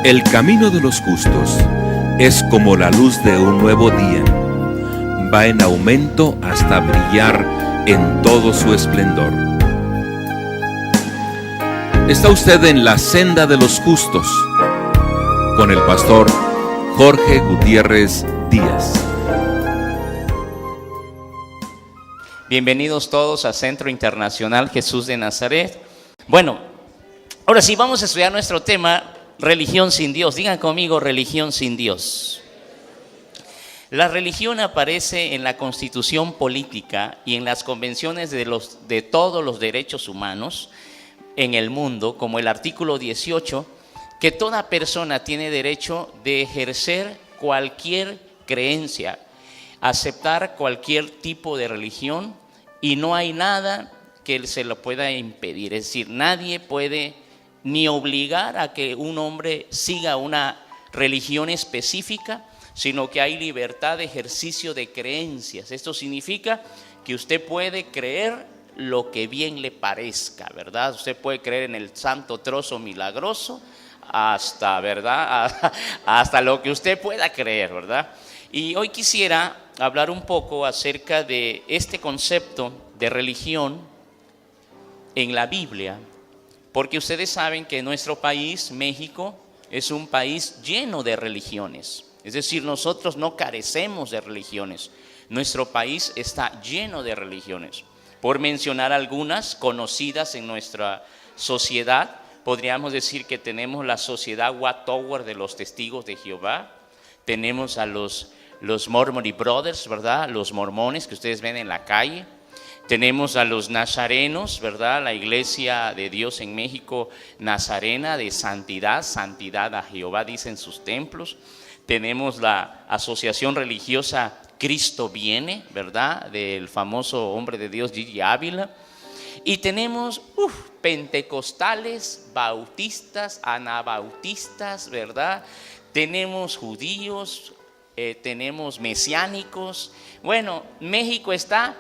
El camino de los justos es como la luz de un nuevo día. Va en aumento hasta brillar en todo su esplendor. Está usted en la senda de los justos con el pastor Jorge Gutiérrez Díaz. Bienvenidos todos a Centro Internacional Jesús de Nazaret. Bueno, ahora sí vamos a estudiar nuestro tema, religión sin Dios. Digan conmigo, religión sin Dios. La religión aparece en la Constitución política y en las convenciones de todos los derechos humanos en el mundo, como el artículo 18, que toda persona tiene derecho de ejercer cualquier creencia, aceptar cualquier tipo de religión, y no hay nada que se lo pueda impedir. Es decir, nadie puede ni obligar a que un hombre siga una religión específica, sino que hay libertad de ejercicio de creencias. Esto significa que usted puede creer lo que bien le parezca, ¿verdad? Usted puede creer en el santo trozo milagroso hasta, ¿verdad? Hasta lo que usted pueda creer, ¿verdad? Y hoy quisiera hablar un poco acerca de este concepto de religión en la Biblia, porque ustedes saben que nuestro país, México, es un país lleno de religiones. Es decir, nosotros no carecemos de religiones. Nuestro país está lleno de religiones. Por mencionar algunas conocidas en nuestra sociedad, podríamos decir que tenemos la sociedad Wattower de los Testigos de Jehová, tenemos a los Mormon Brothers, ¿verdad? Los mormones que ustedes ven en la calle. Tenemos a los nazarenos, ¿verdad? La Iglesia de Dios en México, nazarena de santidad, santidad a Jehová, dicen sus templos. Tenemos la asociación religiosa Cristo Viene, ¿verdad? Del famoso hombre de Dios Gigi Ávila. Y tenemos pentecostales, bautistas, anabautistas, ¿verdad? Tenemos judíos, tenemos mesiánicos. Bueno, México está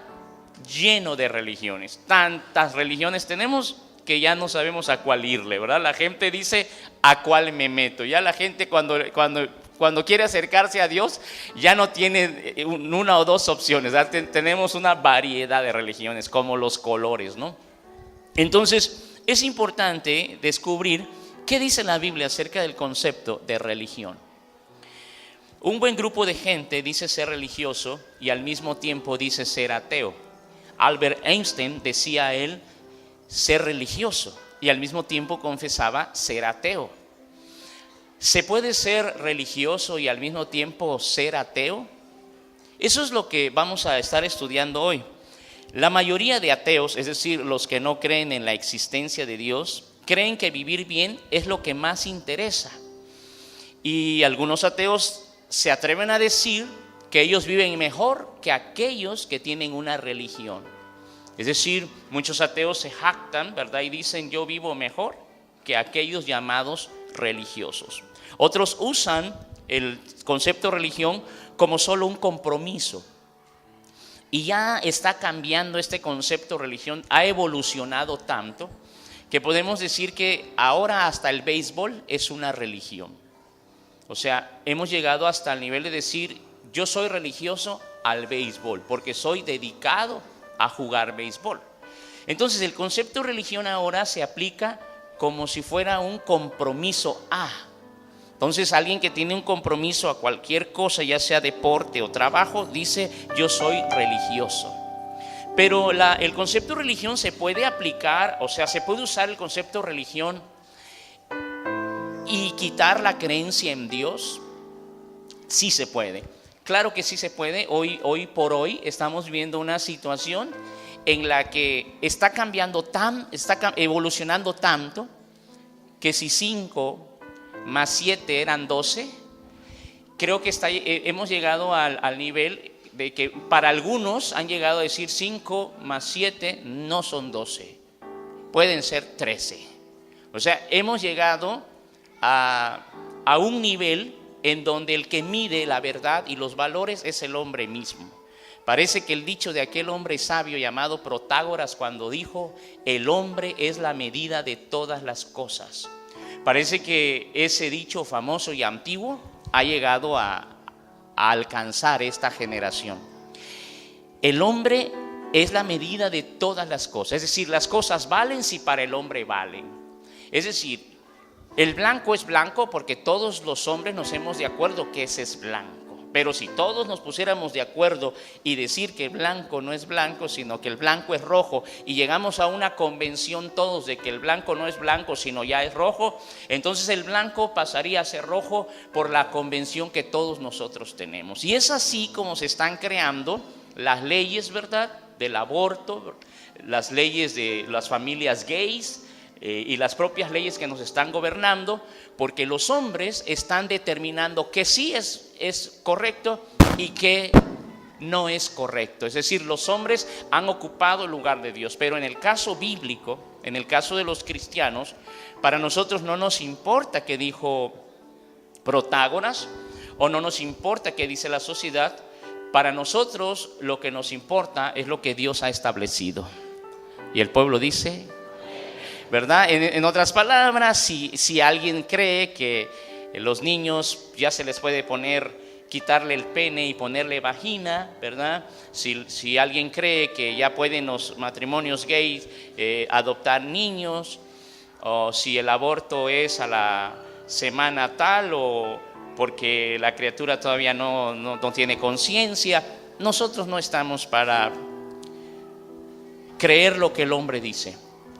lleno de religiones. Tantas religiones tenemos que ya no sabemos a cuál irle, ¿verdad? La gente dice, ¿a cuál me meto? Ya la gente cuando quiere acercarse a Dios ya no tiene una o dos opciones, ¿verdad? Tenemos una variedad de religiones, como los colores, ¿no? Entonces, es importante descubrir qué dice la Biblia acerca del concepto de religión. Un buen grupo de gente dice ser religioso y al mismo tiempo dice ser ateo. Albert Einstein decía él ser religioso y al mismo tiempo confesaba ser ateo. ¿Se puede ser religioso y al mismo tiempo ser ateo? Eso es lo que vamos a estar estudiando hoy. La mayoría de ateos, es decir, los que no creen en la existencia de Dios, creen que vivir bien es lo que más interesa. Y algunos ateos se atreven a decir que ellos viven mejor que aquellos que tienen una religión. Es decir, muchos ateos se jactan, ¿verdad? Y dicen, yo vivo mejor que aquellos llamados religiosos. Otros usan el concepto de religión como solo un compromiso. Y ya está cambiando este concepto de religión, ha evolucionado tanto que podemos decir que ahora hasta el béisbol es una religión. O sea, hemos llegado hasta el nivel de decir, yo soy religioso al béisbol, porque soy dedicado a jugar béisbol. Entonces, el concepto de religión ahora se aplica como si fuera un compromiso a. Entonces, alguien que tiene un compromiso a cualquier cosa, ya sea deporte o trabajo, dice, yo soy religioso. Pero el concepto de religión se puede aplicar, o sea, se puede usar el concepto de religión y quitar la creencia en Dios. Sí se puede, claro que sí se puede. Hoy por hoy estamos viviendo una situación en la que está evolucionando tanto que si 5 más 7 eran 12, creo que hemos llegado al nivel de que para algunos han llegado a decir 5 más 7 no son 12, pueden ser 13. O sea, hemos llegado a un nivel en donde el que mide la verdad y los valores es el hombre mismo. Parece que el dicho de aquel hombre sabio llamado Protágoras, cuando dijo, el hombre es la medida de todas las cosas. Parece que ese dicho famoso y antiguo ha llegado a alcanzar esta generación. El hombre es la medida de todas las cosas. Es decir, las cosas valen si para el hombre valen. Es decir, el blanco es blanco porque todos los hombres nos hemos de acuerdo que ese es blanco. Pero si todos nos pusiéramos de acuerdo y decir que el blanco no es blanco, sino que el blanco es rojo, y llegamos a una convención todos de que el blanco no es blanco, sino ya es rojo, entonces el blanco pasaría a ser rojo por la convención que todos nosotros tenemos. Y es así como se están creando las leyes, ¿verdad?, del aborto, las leyes de las familias gays, y las propias leyes que nos están gobernando, porque los hombres están determinando que sí es correcto y que no es correcto. Es decir, los hombres han ocupado el lugar de Dios. Pero en el caso bíblico, en el caso de los cristianos, para nosotros no nos importa qué dijo Protágoras, o no nos importa qué dice la sociedad. Para nosotros lo que nos importa es lo que Dios ha establecido. Y el pueblo dice, ¿verdad? En otras palabras, si alguien cree que los niños ya se les puede quitarle el pene y ponerle vagina, ¿verdad? Si alguien cree que ya pueden los matrimonios gays adoptar niños, o si el aborto es a la semana tal, o porque la criatura todavía no tiene conciencia, nosotros no estamos para creer lo que el hombre dice.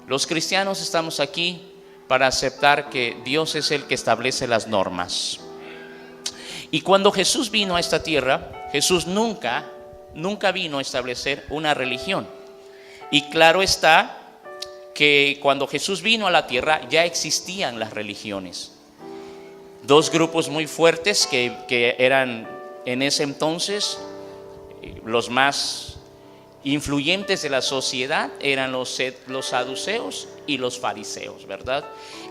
Los cristianos estamos aquí para aceptar que Dios es el que establece las normas. Y cuando Jesús vino a esta tierra, Jesús nunca vino a establecer una religión. Y claro está que cuando Jesús vino a la tierra ya existían las religiones. Dos grupos muy fuertes que eran en ese entonces los más influyentes de la sociedad eran los saduceos y los fariseos, ¿verdad?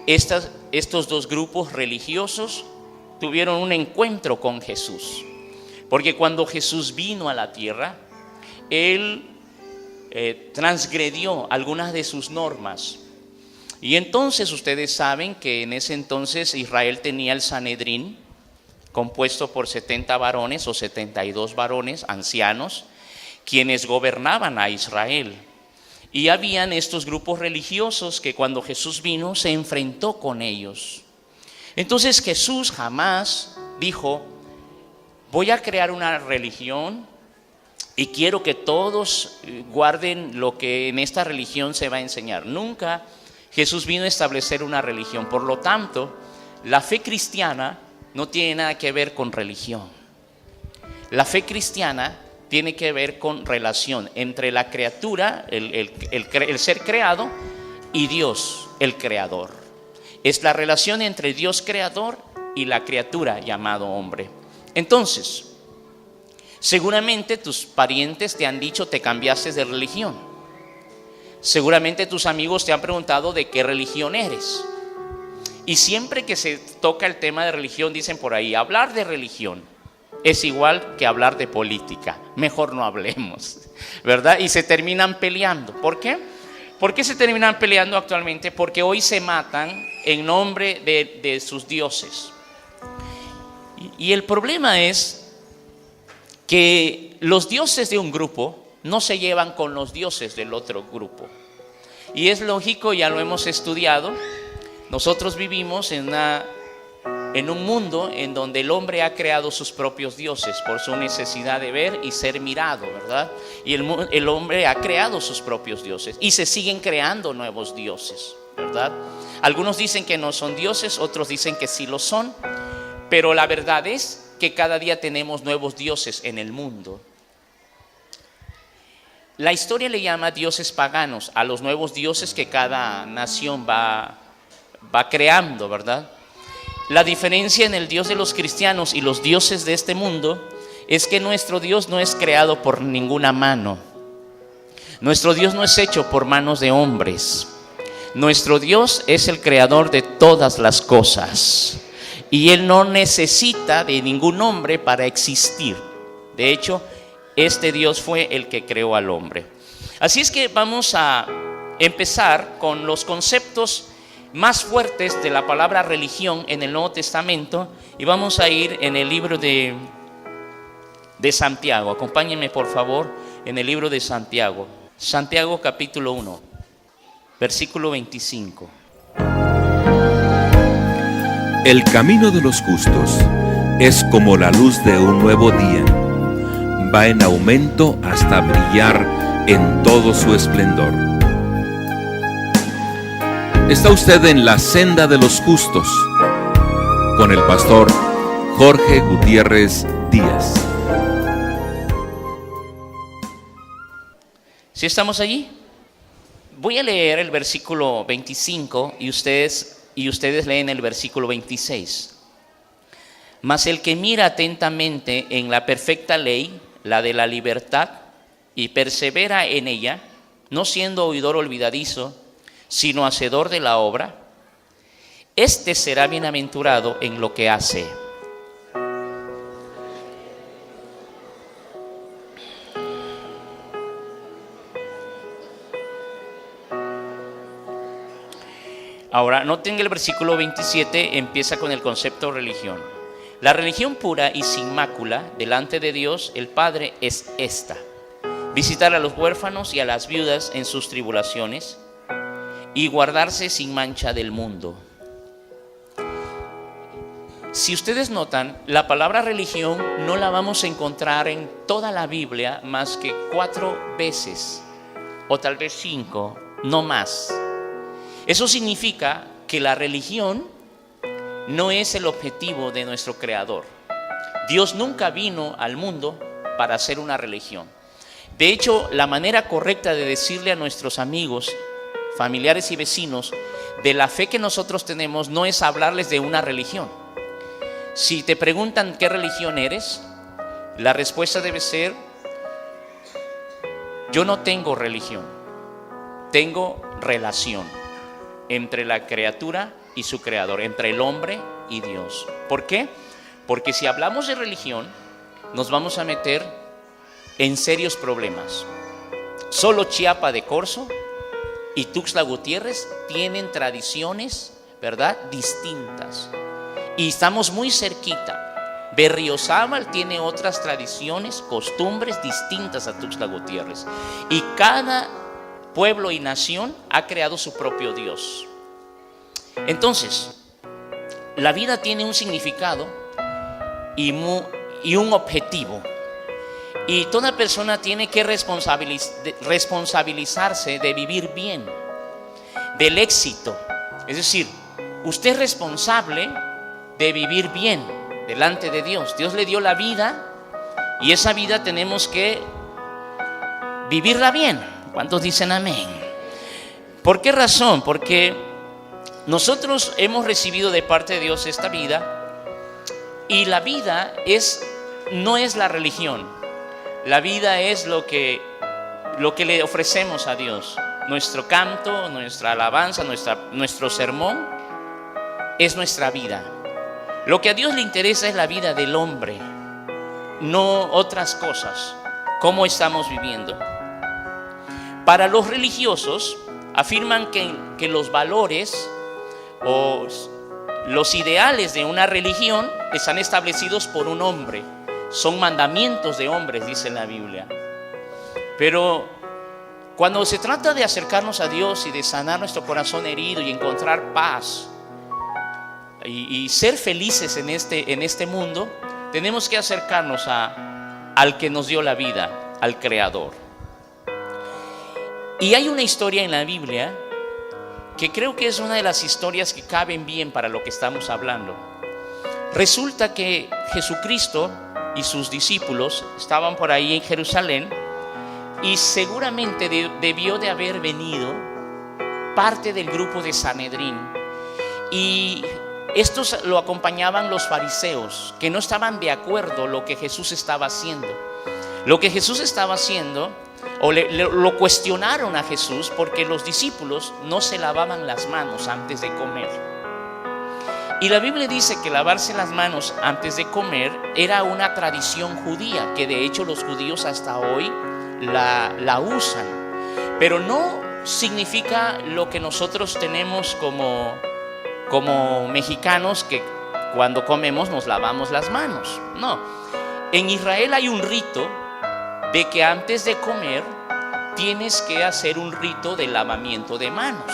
Estos dos grupos religiosos tuvieron un encuentro con Jesús, porque cuando Jesús vino a la tierra, Él transgredió algunas de sus normas. Y entonces ustedes saben que en ese entonces Israel tenía el Sanedrín, compuesto por 70 varones o 72 varones ancianos, quienes gobernaban a Israel. Y habían estos grupos religiosos que cuando Jesús vino se enfrentó con ellos. Entonces Jesús jamás dijo, voy a crear una religión y quiero que todos guarden lo que en esta religión se va a enseñar. Nunca Jesús vino a establecer una religión. Por lo tanto, la fe cristiana no tiene nada que ver con religión. La fe cristiana tiene que ver con relación entre la criatura, el ser creado, y Dios, el creador. Es la relación entre Dios creador y la criatura llamado hombre. Entonces, seguramente tus parientes te han dicho te cambiaste de religión. Seguramente tus amigos te han preguntado de qué religión eres. Y siempre que se toca el tema de religión dicen por ahí, hablar de religión es igual que hablar de política, mejor no hablemos, ¿verdad? Y se terminan peleando. ¿Por qué? ¿Por qué se terminan peleando actualmente? Porque hoy se matan en nombre de sus dioses. Y el problema es que los dioses de un grupo no se llevan con los dioses del otro grupo. Y es lógico, ya lo hemos estudiado, nosotros vivimos en un mundo en donde el hombre ha creado sus propios dioses por su necesidad de ver y ser mirado, ¿verdad? Y el hombre ha creado sus propios dioses y se siguen creando nuevos dioses, ¿verdad? Algunos dicen que no son dioses, otros dicen que sí lo son, pero la verdad es que cada día tenemos nuevos dioses en el mundo. La historia le llama dioses paganos a los nuevos dioses que cada nación va creando, ¿verdad? La diferencia en el Dios de los cristianos y los dioses de este mundo es que nuestro Dios no es creado por ninguna mano. Nuestro Dios no es hecho por manos de hombres. Nuestro Dios es el creador de todas las cosas y Él no necesita de ningún hombre para existir. De hecho, este Dios fue el que creó al hombre. Así es que vamos a empezar con los conceptos más fuertes de la palabra religión en el Nuevo Testamento, y vamos a ir en el libro de Santiago. Acompáñenme por favor en el libro de Santiago. Santiago capítulo 1, versículo 25. El camino de los justos es como la luz de un nuevo día. Va en aumento hasta brillar en todo su esplendor. Está usted en la senda de los justos con el pastor Jorge Gutiérrez Díaz. ¿Sí estamos allí? Voy a leer el versículo 25 y ustedes leen el versículo 26. Mas el que mira atentamente en la perfecta ley, la de la libertad, y persevera en ella, no siendo oidor olvidadizo, sino hacedor de la obra, éste será bienaventurado en lo que hace. Ahora, noten que el versículo 27 empieza con el concepto de religión. La religión pura y sin mácula delante de Dios el Padre es esta: visitar a los huérfanos y a las viudas en sus tribulaciones y guardarse sin mancha del mundo. Si ustedes notan, la palabra religión no la vamos a encontrar en toda la Biblia más que 4 veces, o tal vez 5, no más. Eso significa que la religión no es el objetivo de nuestro Creador. Dios nunca vino al mundo para hacer una religión. De hecho, la manera correcta de decirle a nuestros amigos, familiares y vecinos de la fe que nosotros tenemos no es hablarles de una religión. Si te preguntan qué religión eres, la respuesta debe ser: yo no tengo religión, tengo relación entre la criatura y su creador, entre el hombre y Dios. ¿Por qué? Porque si hablamos de religión, nos vamos a meter en serios problemas. Solo Chiapa de Corzo y Tuxtla Gutiérrez tienen tradiciones, ¿verdad?, distintas. Y estamos muy cerquita. Berriozábal tiene otras tradiciones, costumbres distintas a Tuxtla Gutiérrez. Y cada pueblo y nación ha creado su propio Dios. Entonces, la vida tiene un significado y un objetivo. Y toda persona tiene que responsabilizarse de vivir bien, del éxito. Es decir, usted es responsable de vivir bien delante de Dios. Dios le dio la vida y esa vida tenemos que vivirla bien. ¿Cuántos dicen amén? ¿Por qué razón? Porque nosotros hemos recibido de parte de Dios esta vida, y la vida no es la religión. La vida es lo que le ofrecemos a Dios. Nuestro canto, nuestra alabanza, nuestro sermón es nuestra vida. Lo que a Dios le interesa es la vida del hombre, no otras cosas. ¿Cómo estamos viviendo? Para los religiosos, afirman que los valores o los ideales de una religión están establecidos por un hombre. Son mandamientos de hombres, dice la Biblia. Pero cuando se trata de acercarnos a Dios y de sanar nuestro corazón herido y encontrar paz y ser felices en este mundo, tenemos que acercarnos al que nos dio la vida, al Creador. Y hay una historia en la Biblia que creo que es una de las historias que caben bien para lo que estamos hablando. Resulta que Jesucristo y sus discípulos estaban por ahí en Jerusalén, y seguramente debió de haber venido parte del grupo de Sanedrín, y estos lo acompañaban los fariseos, que no estaban de acuerdo lo que Jesús estaba haciendo. Lo que Jesús estaba haciendo, o lo cuestionaron a Jesús porque los discípulos no se lavaban las manos antes de comer. Y la Biblia dice que lavarse las manos antes de comer era una tradición judía, que de hecho los judíos hasta hoy la usan, pero no significa lo que nosotros tenemos como mexicanos, que cuando comemos nos lavamos las manos. No, en Israel hay un rito de que antes de comer tienes que hacer un rito de lavamiento de manos.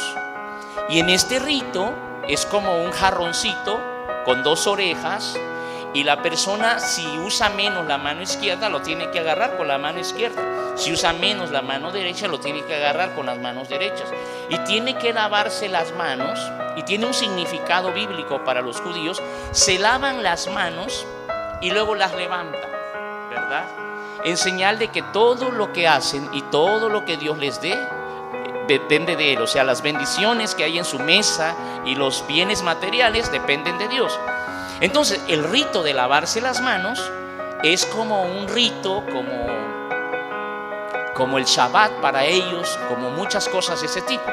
Y en este rito es como un jarroncito con 2 orejas, y la persona, si usa menos la mano izquierda, lo tiene que agarrar con la mano izquierda. Si usa menos la mano derecha, lo tiene que agarrar con las manos derechas. Y tiene que lavarse las manos, y tiene un significado bíblico para los judíos. Se lavan las manos y luego las levantan, ¿verdad? En señal de que todo lo que hacen y todo lo que Dios les dé depende de Él. O sea, las bendiciones que hay en su mesa y los bienes materiales dependen de Dios. Entonces, el rito de lavarse las manos es como un rito, como el Shabbat para ellos, como muchas cosas de ese tipo.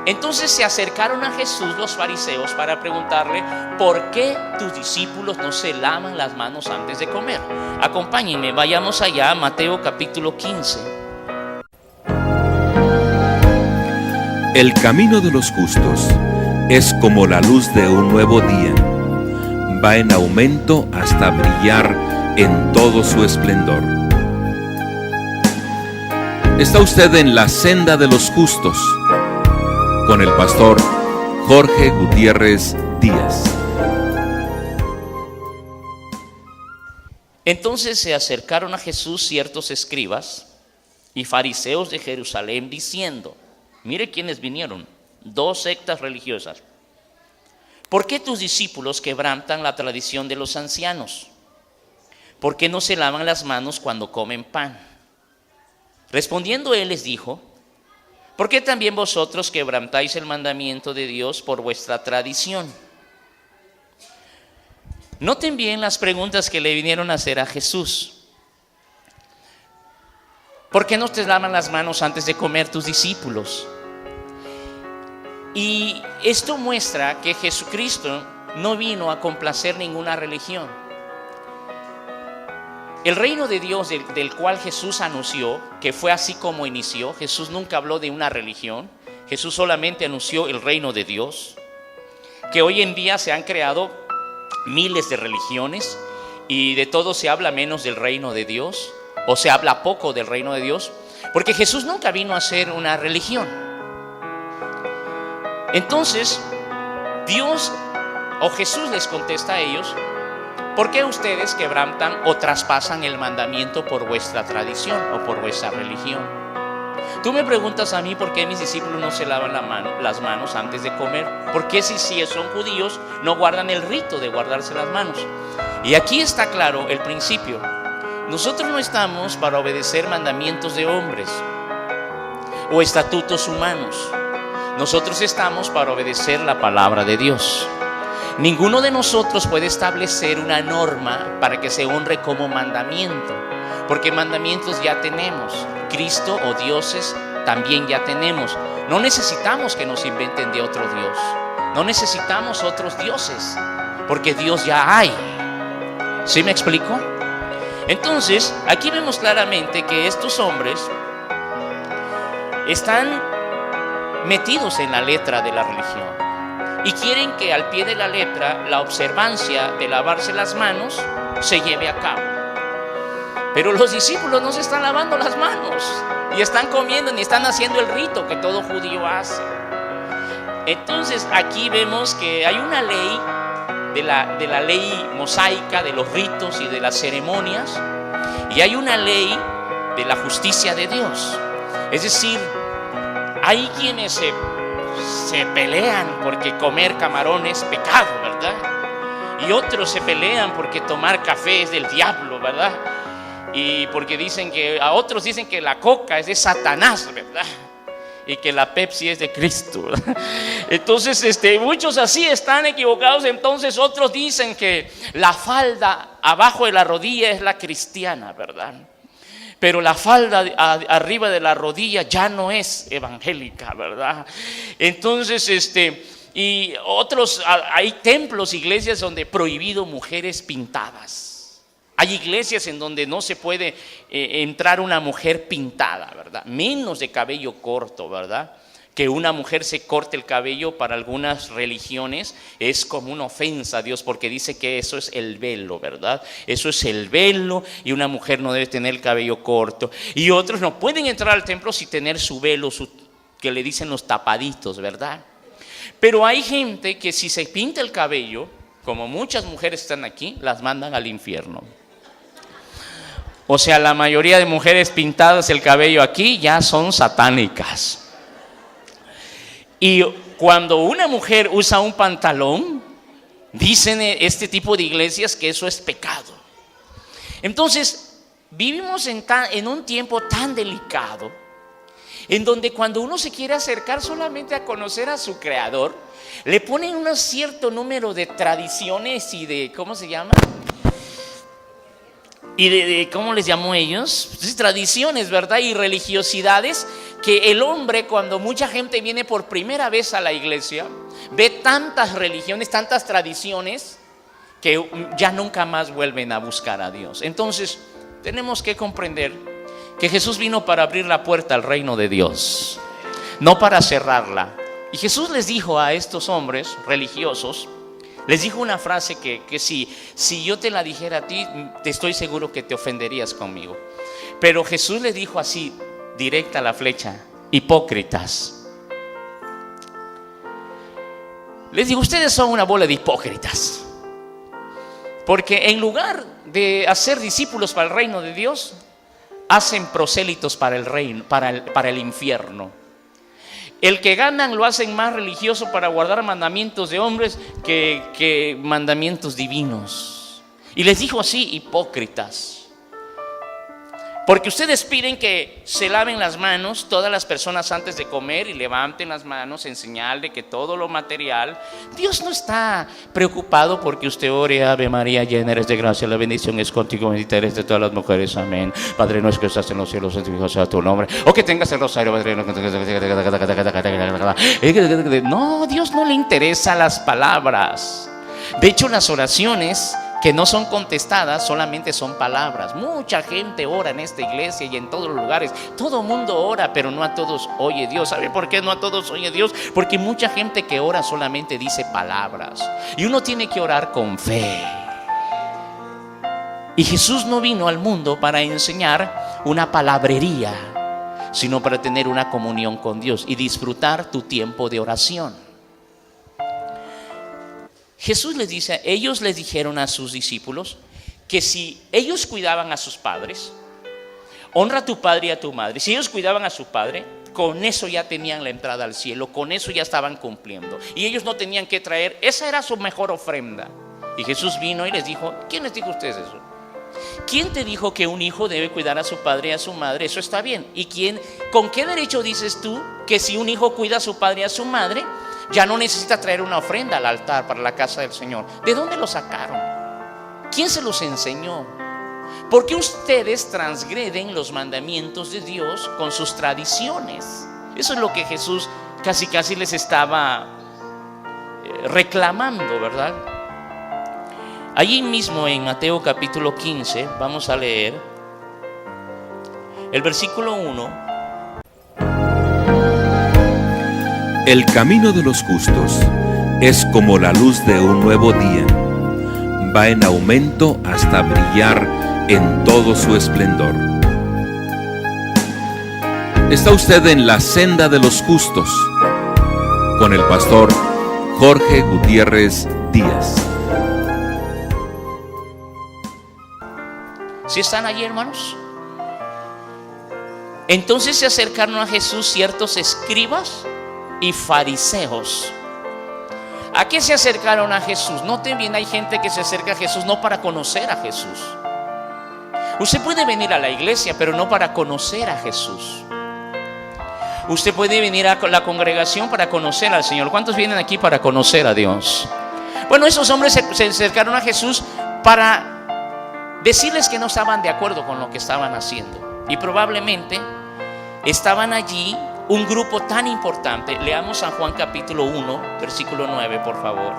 Entonces se acercaron a Jesús los fariseos para preguntarle: ¿por qué tus discípulos no se lavan las manos antes de comer? Acompáñenme, vayamos allá a Mateo capítulo 15. El camino de los justos es como la luz de un nuevo día. Va en aumento hasta brillar en todo su esplendor. Está usted en la senda de los justos, con el pastor Jorge Gutiérrez Díaz. Entonces se acercaron a Jesús ciertos escribas y fariseos de Jerusalén, diciendo: mire quiénes vinieron, 2 sectas religiosas. ¿Por qué tus discípulos quebrantan la tradición de los ancianos? ¿Por qué no se lavan las manos cuando comen pan? Respondiendo él les dijo: ¿por qué también vosotros quebrantáis el mandamiento de Dios por vuestra tradición? Noten bien las preguntas que le vinieron a hacer a Jesús. ¿Por qué no te lavan las manos antes de comer tus discípulos? Y esto muestra que Jesucristo no vino a complacer ninguna religión. El reino de Dios del cual Jesús anunció, que fue así como inició, Jesús nunca habló de una religión, Jesús solamente anunció el reino de Dios, que hoy en día se han creado miles de religiones y de todo se habla menos del reino de Dios, o se habla poco del reino de Dios, porque Jesús nunca vino a ser una religión. Entonces, Dios o Jesús les contesta a ellos: ¿por qué ustedes quebrantan o traspasan el mandamiento por vuestra tradición o por vuestra religión? Tú me preguntas a mí por qué mis discípulos no se lavan las manos antes de comer. ¿Por qué si son judíos no guardan el rito de guardarse las manos? Y aquí está claro el principio. Nosotros no estamos para obedecer mandamientos de hombres o estatutos humanos. Nosotros estamos para obedecer la palabra de Dios. Ninguno de nosotros puede establecer una norma para que se honre como mandamiento, porque mandamientos ya tenemos. Cristo o dioses también ya tenemos. No necesitamos que nos inventen de otro Dios. No necesitamos otros dioses, porque Dios ya hay. ¿Sí me explico? Entonces, aquí vemos claramente que estos hombres están metidos en la letra de la religión y quieren que al pie de la letra la observancia de lavarse las manos se lleve a cabo. Pero los discípulos no se están lavando las manos y están comiendo ni están haciendo el rito que todo judío hace. Entonces aquí vemos que hay una ley de la ley mosaica, de los ritos y de las ceremonias, y hay una ley de la justicia de Dios. Es decir, hay quienes se pelean porque comer camarón es pecado, ¿verdad? Y otros se pelean porque tomar café es del diablo, ¿verdad? Y porque a otros dicen que la coca es de Satanás, ¿verdad? Y que la Pepsi es de Cristo, ¿verdad? Entonces, muchos así están equivocados. Entonces otros dicen que la falda abajo de la rodilla es la cristiana, ¿verdad? Pero la falda arriba de la rodilla ya no es evangélica, ¿verdad? Entonces, y otros, hay templos, iglesias donde prohibido mujeres pintadas. Hay iglesias en donde no se puede entrar una mujer pintada, ¿verdad? Menos de cabello corto, ¿verdad? Que una mujer se corte el cabello para algunas religiones es como una ofensa a Dios, porque dice que eso es el velo, ¿verdad? Eso es el velo y una mujer no debe tener el cabello corto. Y otros no pueden entrar al templo sin tener su velo, que le dicen los tapaditos, ¿verdad? Pero hay gente que si se pinta el cabello, como muchas mujeres están aquí, las mandan al infierno. O sea, la mayoría de mujeres pintadas el cabello aquí ya son satánicas. Y cuando una mujer usa un pantalón, dicen este tipo de iglesias que eso es pecado. Entonces, vivimos en un tiempo tan delicado, en donde cuando uno se quiere acercar solamente a conocer a su creador, le ponen un cierto número de tradiciones y de, ¿cómo se llama? Y de ¿cómo les llamó ellos? Pues, tradiciones, ¿verdad? Y religiosidades, que el hombre, cuando mucha gente viene por primera vez a la iglesia, ve tantas religiones, tantas tradiciones, que ya nunca más vuelven a buscar a Dios. Entonces, tenemos que comprender que Jesús vino para abrir la puerta al reino de Dios, no para cerrarla. Y Jesús les dijo a estos hombres religiosos, les dijo una frase que si yo te la dijera a ti, te estoy seguro que te ofenderías conmigo. Pero Jesús les dijo así, directa la flecha: hipócritas. Les digo, ustedes son una bola de hipócritas. Porque en lugar de hacer discípulos para el reino de Dios, hacen prosélitos para el reino, para el infierno. El que ganan lo hacen más religioso para guardar mandamientos de hombres que mandamientos divinos. Y les dijo así: hipócritas. Porque ustedes piden que se laven las manos todas las personas antes de comer y levanten las manos en señal de que todo lo material. Dios no está preocupado porque usted ore: Ave María, llena eres de gracia, la bendición es contigo, bendita eres de todas las mujeres, amén. Padre nuestro que estás en los cielos, santificado sea tu nombre. O que tengas el rosario, Padre. No, Dios no le interesa las palabras. De hecho, las oraciones que no son contestadas solamente son palabras. Mucha gente ora en esta iglesia y en todos los lugares. Todo mundo ora, pero no a todos oye Dios. ¿Sabe por qué no a todos oye Dios? Porque mucha gente que ora solamente dice palabras. Y uno tiene que orar con fe. Y Jesús no vino al mundo para enseñar una palabrería, sino para tener una comunión con Dios y disfrutar tu tiempo de oración. Jesús les dice, ellos les dijeron a sus discípulos que si ellos cuidaban a sus padres, honra a tu padre y a tu madre. Si ellos cuidaban a su padre, con eso ya tenían la entrada al cielo, con eso ya estaban cumpliendo. Y ellos no tenían que traer, esa era su mejor ofrenda. Y Jesús vino y les dijo, ¿quién les dijo a ustedes eso? ¿Quién te dijo que un hijo debe cuidar a su padre y a su madre? Eso está bien. ¿Y con qué derecho dices tú que si un hijo cuida a su padre y a su madre, ya no necesita traer una ofrenda al altar para la casa del Señor? ¿De dónde lo sacaron? ¿Quién se los enseñó? ¿Por qué ustedes transgreden los mandamientos de Dios con sus tradiciones? Eso es lo que Jesús casi les estaba reclamando, ¿verdad? Allí mismo en Mateo capítulo 15 vamos a leer el versículo 1. El camino de los justos es como la luz de un nuevo día. Va en aumento hasta brillar en todo su esplendor. Está usted en la senda de los justos con el pastor Jorge Gutiérrez Díaz. ¿Sí están allí, hermanos? Entonces se acercaron a Jesús ciertos escribas y fariseos. ¿A qué se acercaron a Jesús? Noten bien, hay gente que se acerca a Jesús no para conocer a Jesús. Usted puede venir a la iglesia, pero no para conocer a Jesús. Usted puede venir a la congregación para conocer al Señor. ¿Cuántos vienen aquí para conocer a Dios? Bueno, esos hombres se acercaron a Jesús para decirles que no estaban de acuerdo con lo que estaban haciendo. Y probablemente estaban allí un grupo tan importante. Leamos San Juan capítulo 1, versículo 9, por favor.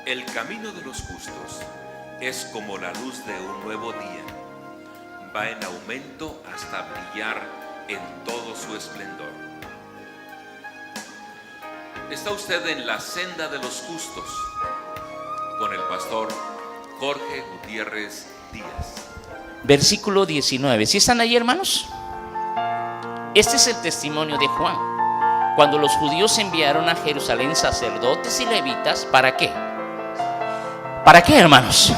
El camino de los justos es como la luz de un nuevo día. Va en aumento hasta brillar en todo su esplendor. Está usted en la senda de los justos con el pastor Jorge Gutiérrez Díaz. Versículo 19. ¿Sí están ahí, hermanos? Este es el testimonio de Juan. Cuando los judíos enviaron a Jerusalén sacerdotes y levitas, ¿para qué? ¿Para qué, hermanos?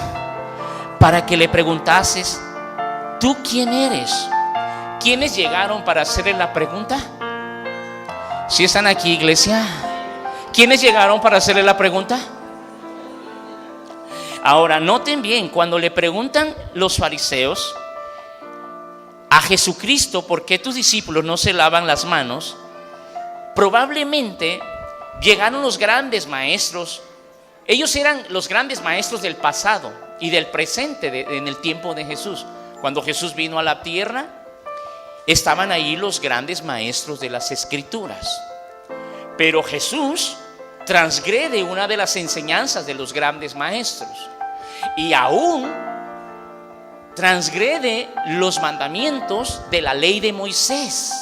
Para que le preguntases, ¿tú quién eres? ¿Quiénes llegaron para hacerle la pregunta? ¿Sí están aquí, iglesia? ¿Quiénes llegaron para hacerle la pregunta? Ahora, noten bien, cuando le preguntan los fariseos a Jesucristo, ¿por qué tus discípulos no se lavan las manos? Probablemente llegaron los grandes maestros. Ellos eran los grandes maestros del pasado y del presente en el tiempo de Jesús. Cuando Jesús vino a la tierra, estaban ahí los grandes maestros de las Escrituras. Pero Jesús transgrede una de las enseñanzas de los grandes maestros y aún transgrede los mandamientos de la ley de Moisés.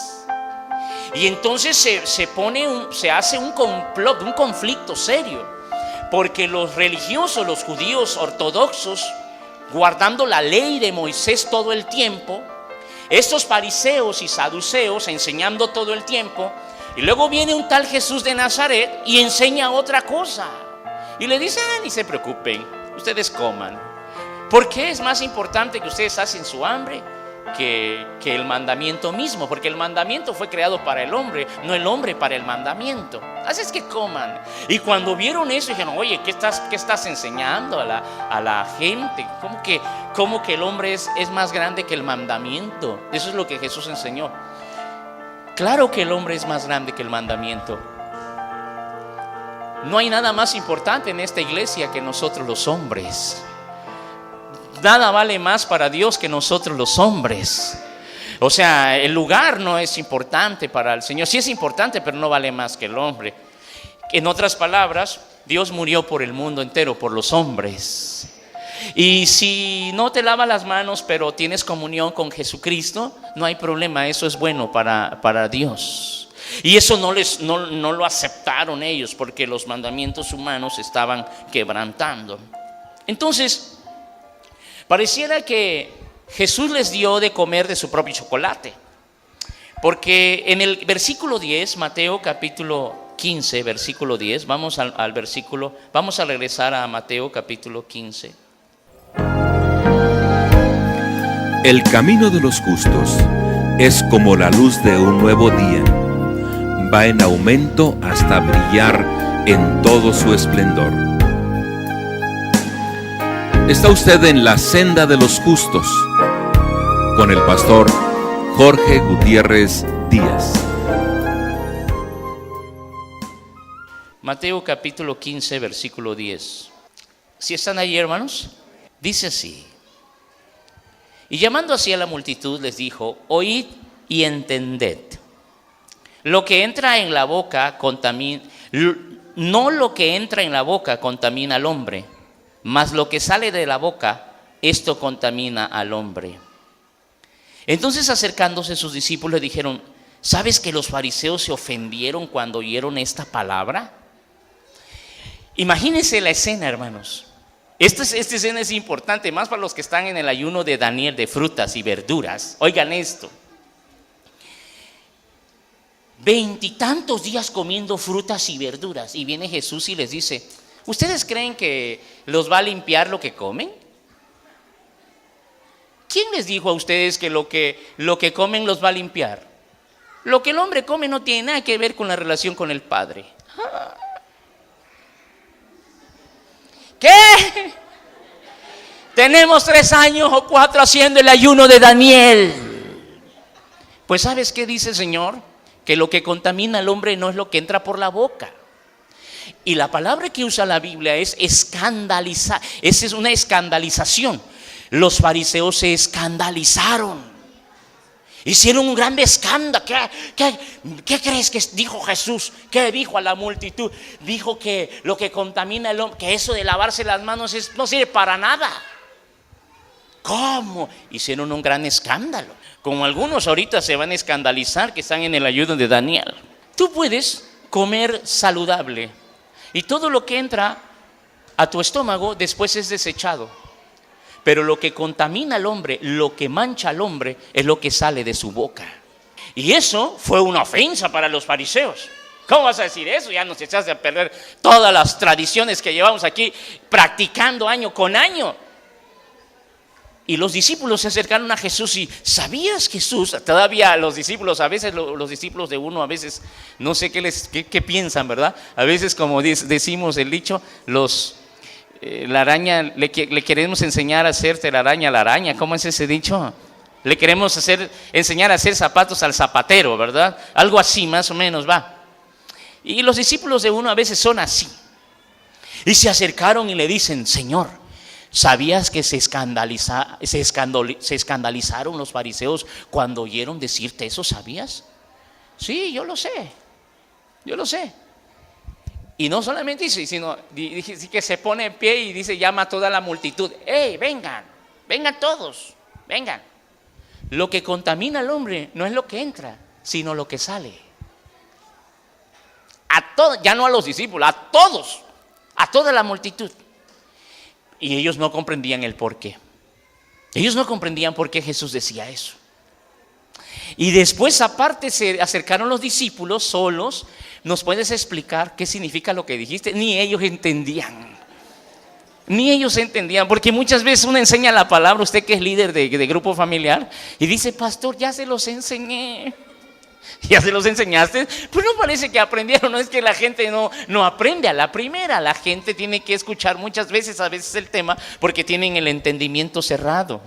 Y entonces se hace un complot, un conflicto serio, porque los religiosos, los judíos ortodoxos, guardando la ley de Moisés todo el tiempo, estos fariseos y saduceos enseñando todo el tiempo, y luego viene un tal Jesús de Nazaret y enseña otra cosa. Y le dice, ni se preocupen, ustedes coman. ¿Por qué es más importante que ustedes hacen su hambre que el mandamiento mismo? Porque el mandamiento fue creado para el hombre, no el hombre para el mandamiento. Así es que coman. Y cuando vieron eso dijeron, oye, ¿qué estás enseñando a la gente? ¿Cómo que el hombre es más grande que el mandamiento? Eso es lo que Jesús enseñó. Claro que el hombre es más grande que el mandamiento. No hay nada más importante en esta iglesia que nosotros los hombres. Nada vale más para Dios que nosotros los hombres. O sea, el lugar no es importante para el Señor. Sí es importante, pero no vale más que el hombre. En otras palabras, Dios murió por el mundo entero, por los hombres. Y si no te lavas las manos, pero tienes comunión con Jesucristo, no hay problema, eso es bueno para Dios. Y eso no lo aceptaron ellos, porque los mandamientos humanos estaban quebrantando. Entonces, pareciera que Jesús les dio de comer de su propio chocolate, porque en el versículo 10, Mateo capítulo 15, versículo 10, vamos al versículo, vamos a regresar a Mateo capítulo 15. El camino de los justos es como la luz de un nuevo día. Va en aumento hasta brillar en todo su esplendor. Está usted en la senda de los justos con el pastor Jorge Gutiérrez Díaz. Mateo capítulo 15, versículo 10. ¿Sí están ahí, hermanos? Dice así: y llamando así a la multitud les dijo, oíd y entended. Lo que entra en la boca contamina, no lo que entra en la boca contamina al hombre, mas lo que sale de la boca, esto contamina al hombre. Entonces, acercándose sus discípulos le dijeron, ¿sabes que los fariseos se ofendieron cuando oyeron esta palabra? Imagínense la escena, hermanos. Esta escena es importante, más para los que están en el ayuno de Daniel de frutas y verduras. Oigan esto. 20 y tantos días comiendo frutas y verduras, y viene Jesús y les dice, ¿ustedes creen que los va a limpiar lo que comen? ¿Quién les dijo a ustedes que lo que comen los va a limpiar? Lo que el hombre come no tiene nada que ver con la relación con el Padre. ¿Qué? Tenemos 3 años o 4 haciendo el ayuno de Daniel. Pues ¿sabes qué dice el Señor? Que lo que contamina al hombre no es lo que entra por la boca. Y la palabra que usa la Biblia es escandalizar. Esa es una escandalización. Los fariseos se escandalizaron. Hicieron un gran escándalo. ¿Qué crees que dijo Jesús? ¿Qué dijo a la multitud? Dijo que lo que contamina el hombre, que eso de lavarse las manos no sirve para nada. ¿Cómo? Hicieron un gran escándalo. Como algunos ahorita se van a escandalizar que están en el ayuno de Daniel. Tú puedes comer saludable y todo lo que entra a tu estómago después es desechado. Pero lo que contamina al hombre, lo que mancha al hombre, es lo que sale de su boca. Y eso fue una ofensa para los fariseos. ¿Cómo vas a decir eso? Ya nos echaste a perder todas las tradiciones que llevamos aquí practicando año con año. Y los discípulos se acercaron a Jesús y ¿sabías, Jesús? Todavía los discípulos, a veces los discípulos de uno, a veces no sé qué piensan, ¿verdad? A veces, como decimos el dicho, la araña, le queremos enseñar a hacer telaraña a la araña. ¿Cómo es ese dicho? Le queremos enseñar a hacer zapatos al zapatero, ¿verdad? Algo así más o menos va. Y los discípulos de uno a veces son así. Y se acercaron y le dicen: Señor, ¿sabías que se escandalizaron los fariseos cuando oyeron decirte eso? ¿Sabías? Sí, yo lo sé. Y no solamente dice, sino que se pone en pie y dice, llama a toda la multitud: ¡Ey, vengan todos, vengan! Lo que contamina al hombre no es lo que entra, sino lo que sale. A todos, ya no a los discípulos, a todos, a toda la multitud. Y ellos no comprendían el por qué. Ellos no comprendían por qué Jesús decía eso. Y después, aparte, se acercaron los discípulos solos. ¿Nos puedes explicar qué significa lo que dijiste? Ni ellos entendían. Porque muchas veces uno enseña la palabra, usted que es líder de grupo familiar, y dice: pastor, ya se los enseñé. ¿Ya se los enseñaste? Pues no parece que aprendieron. No es que la gente no aprende a la primera. La gente tiene que escuchar muchas veces, a veces el tema, porque tienen el entendimiento cerrado.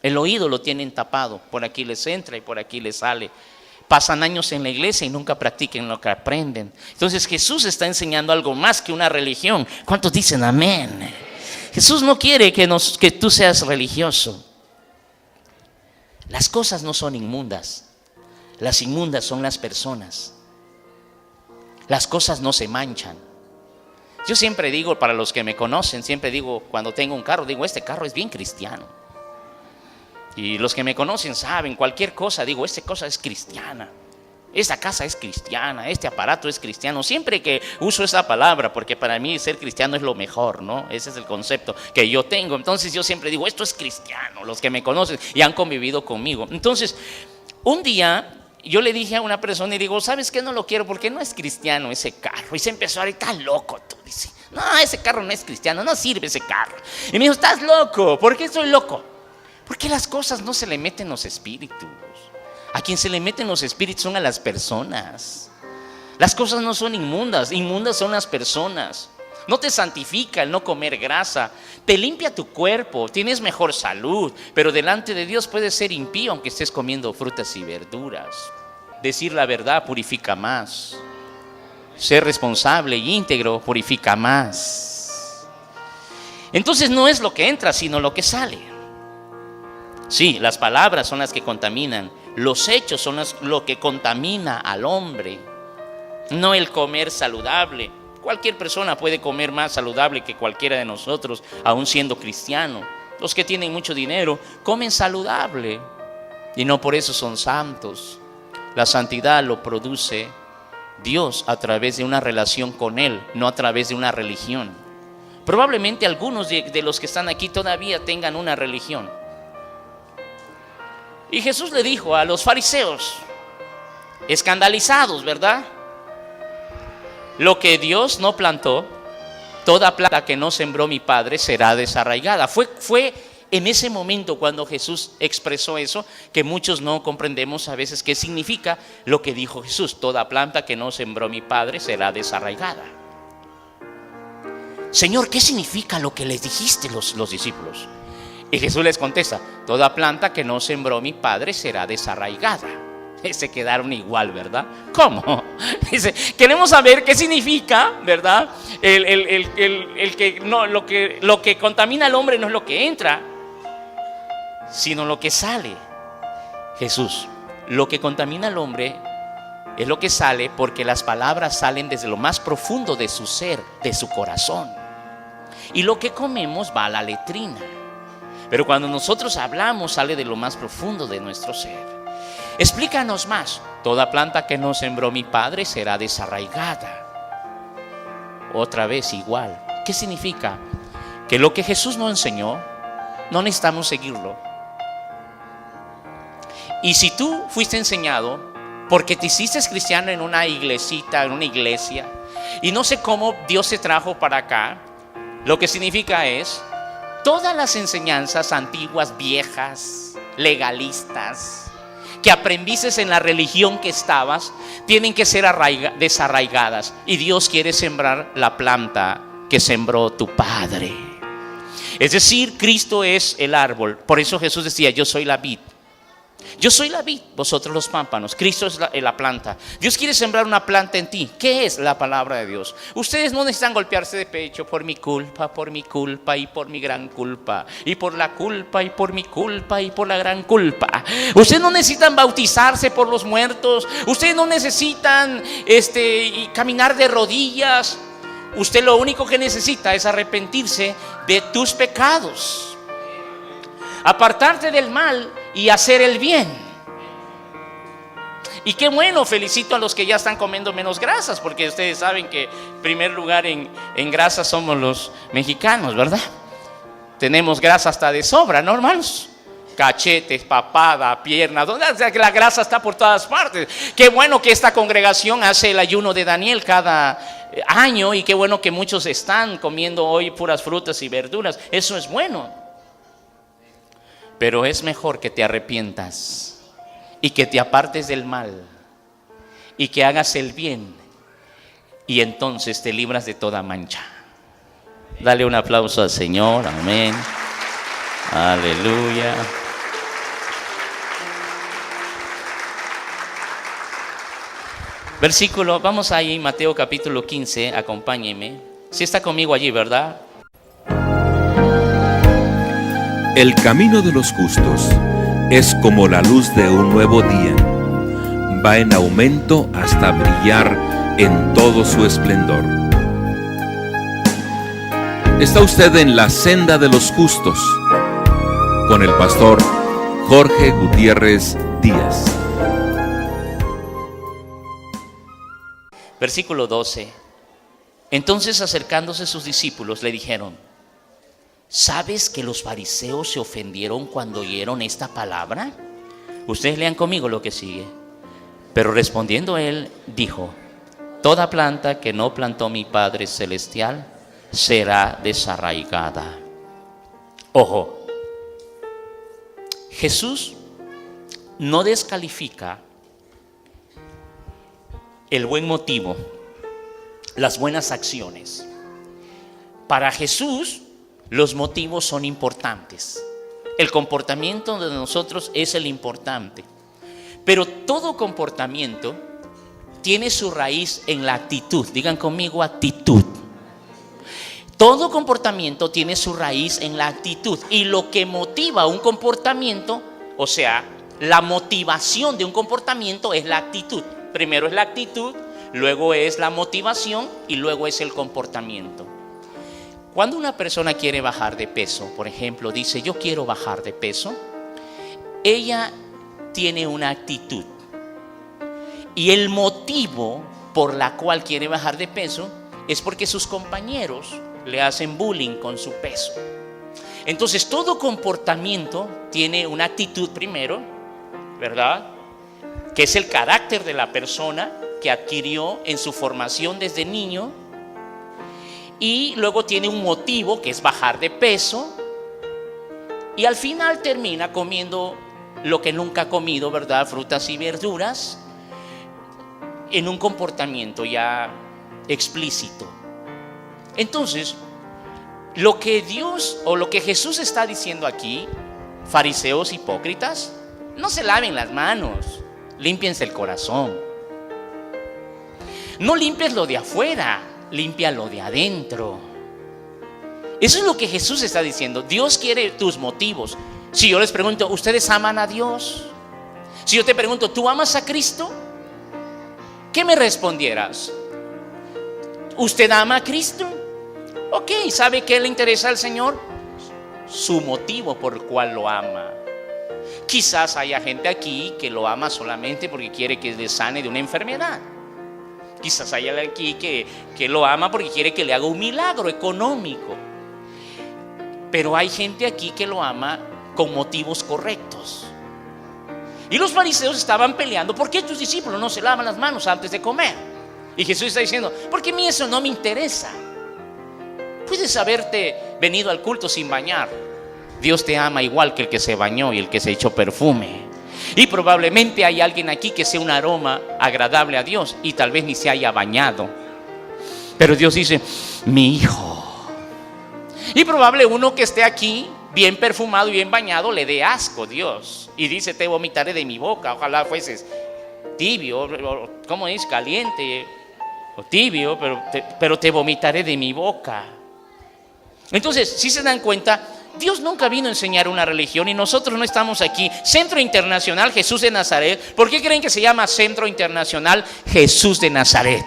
El oído lo tienen tapado. Por aquí les entra y por aquí les sale. Pasan años en la iglesia y nunca practiquen lo que aprenden. Entonces Jesús está enseñando algo más que una religión. ¿Cuántos dicen amén? Jesús no quiere que tú seas religioso. Las cosas no son inmundas. Las inmundas son las personas. Las cosas no se manchan. Yo siempre digo, para los que me conocen, siempre digo, cuando tengo un carro, digo: este carro es bien cristiano. Y los que me conocen saben, cualquier cosa, digo: esta cosa es cristiana. Esta casa es cristiana, este aparato es cristiano. Siempre que uso esa palabra, porque para mí ser cristiano es lo mejor, ¿no? Ese es el concepto que yo tengo. Entonces yo siempre digo: esto es cristiano. Los que me conocen y han convivido conmigo. Entonces, un día yo le dije a una persona y digo: ¿sabes qué? No lo quiero porque no es cristiano ese carro. Y se empezó a decir: está loco tú. Dice: no, ese carro no es cristiano, no sirve ese carro. Y me dijo: estás loco. ¿Por qué estoy loco? Porque las cosas no se le meten los espíritus. A quien se le meten los espíritus son a las personas. Las cosas no son inmundas, inmundas son las personas. No te santifica el no comer grasa, te limpia tu cuerpo, tienes mejor salud, pero delante de Dios puedes ser impío aunque estés comiendo frutas y verduras. Decir la verdad purifica más. Ser responsable y íntegro purifica más. Entonces no es lo que entra, sino lo que sale. Sí, las palabras son las que contaminan. Los hechos son lo que contamina al hombre. No el comer saludable. Cualquier persona puede comer más saludable que cualquiera de nosotros, aún siendo cristiano. Los que tienen mucho dinero comen saludable y no por eso son santos. La santidad lo produce Dios a través de una relación con Él, no a través de una religión. Probablemente algunos de los que están aquí todavía tengan una religión. Y Jesús le dijo a los fariseos, escandalizados, ¿verdad? Lo que Dios no plantó, toda planta que no sembró mi Padre será desarraigada. Fue en ese momento cuando Jesús expresó eso, que muchos no comprendemos a veces qué significa lo que dijo Jesús. Toda planta que no sembró mi Padre será desarraigada. Señor, ¿qué significa lo que les dijiste los discípulos? Y Jesús les contesta, toda planta que no sembró mi Padre será desarraigada. Se quedaron igual, ¿verdad? ¿Cómo? Dice, queremos saber qué significa, ¿verdad? Lo que contamina al hombre no es lo que entra, sino lo que sale. Jesús. Lo que contamina al hombre es lo que sale, porque las palabras salen desde lo más profundo de su ser, de su corazón. Y lo que comemos va a la letrina. Pero cuando nosotros hablamos, sale de lo más profundo de nuestro ser. Explícanos más. Toda planta que no sembró mi Padre será desarraigada. Otra vez igual. ¿Qué significa? Que lo que Jesús nos enseñó, no necesitamos seguirlo. Y si tú fuiste enseñado porque te hiciste cristiano en una iglesita, en una iglesia, y no sé cómo Dios te trajo para acá, lo que significa es todas las enseñanzas antiguas, viejas, legalistas, que aprendiste en la religión que estabas, tienen que ser desarraigadas. Y Dios quiere sembrar la planta que sembró tu Padre. Es decir, Cristo es el árbol. Por eso Jesús decía: yo soy la vid. Yo soy la vid, vosotros los pámpanos. Cristo es la planta. Dios quiere sembrar una planta en ti. ¿Qué es la palabra de Dios? Ustedes no necesitan golpearse de pecho por mi culpa y por mi gran culpa, y por la culpa y por mi culpa y por la gran culpa. Ustedes no necesitan bautizarse por los muertos. Ustedes no necesitan caminar de rodillas. Usted lo único que necesita es arrepentirse de tus pecados, apartarte del mal y hacer el bien. Y qué bueno, felicito a los que ya están comiendo menos grasas, porque ustedes saben que en primer lugar en grasa somos los mexicanos, ¿verdad? Tenemos grasa hasta de sobra, ¿no, hermanos? Cachetes, papada, piernas, la grasa está por todas partes. Qué bueno que esta congregación hace el ayuno de Daniel cada año, y qué bueno que muchos están comiendo hoy puras frutas y verduras. Eso es bueno. Pero es mejor que te arrepientas y que te apartes del mal y que hagas el bien, y entonces te libras de toda mancha. Dale un aplauso al Señor. Amén. Aleluya. Versículo, vamos ahí, Mateo capítulo 15, acompáñeme. Si está conmigo allí, ¿verdad? El camino de los justos es como la luz de un nuevo día. Va en aumento hasta brillar en todo su esplendor. Está usted en la senda de los justos con el pastor Jorge Gutiérrez Díaz. Versículo 12. Entonces, acercándose sus discípulos, le dijeron: ¿sabes que los fariseos se ofendieron cuando oyeron esta palabra? Ustedes lean conmigo lo que sigue. Pero respondiendo él, dijo: toda planta que no plantó mi Padre Celestial será desarraigada. Ojo, Jesús no descalifica el buen motivo, las buenas acciones. Para Jesús, los motivos son importantes. El comportamiento de nosotros es el importante. Pero todo comportamiento tiene su raíz en la actitud. Digan conmigo: actitud. Todo comportamiento tiene su raíz en la actitud. Y lo que motiva un comportamiento, o sea, la motivación de un comportamiento, es la actitud. Primero es la actitud, luego es la motivación y luego es el comportamiento. Cuando una persona quiere bajar de peso, por ejemplo, dice: yo quiero bajar de peso, ella tiene una actitud. Y el motivo por la cual quiere bajar de peso es porque sus compañeros le hacen bullying con su peso. Entonces, todo comportamiento tiene una actitud primero, ¿verdad? Que es el carácter de la persona que adquirió en su formación desde niño. Y luego tiene un motivo, que es bajar de peso. Y al final termina comiendo lo que nunca ha comido, ¿verdad? Frutas y verduras, en un comportamiento ya explícito. Entonces, lo que Dios o lo que Jesús está diciendo aquí: fariseos hipócritas, no se laven las manos, límpiense el corazón. No limpies lo de afuera, limpia lo de adentro. Eso es lo que Jesús está diciendo. Dios quiere tus motivos. Si yo les pregunto: ¿ustedes aman a Dios? Si yo te pregunto, ¿tú amas a Cristo? ¿Qué me respondieras? ¿Usted ama a Cristo? Ok, ¿sabe qué le interesa al Señor? Su motivo por el cual lo ama. Quizás haya gente aquí que lo ama solamente porque quiere que le sane de una enfermedad. Quizás haya aquí que lo ama porque quiere que le haga un milagro económico. Pero hay gente aquí que lo ama con motivos correctos. Y los fariseos estaban peleando: ¿por qué tus discípulos no se lavan las manos antes de comer? Y Jesús está diciendo: porque a mí eso no me interesa. Puedes haberte venido al culto sin bañar. Dios te ama igual que el que se bañó y el que se echó perfume. Y probablemente hay alguien aquí que sea un aroma agradable a Dios y tal vez ni se haya bañado. Pero Dios dice: mi hijo. Y probable uno que esté aquí bien perfumado y bien bañado le dé asco Dios. Y dice: te vomitaré de mi boca. Ojalá fueses tibio, ¿cómo es? Caliente o tibio, pero te vomitaré de mi boca. Entonces, si se dan cuenta, Dios nunca vino a enseñar una religión y nosotros no estamos aquí. Centro Internacional Jesús de Nazaret. ¿Por qué creen que se llama Centro Internacional Jesús de Nazaret?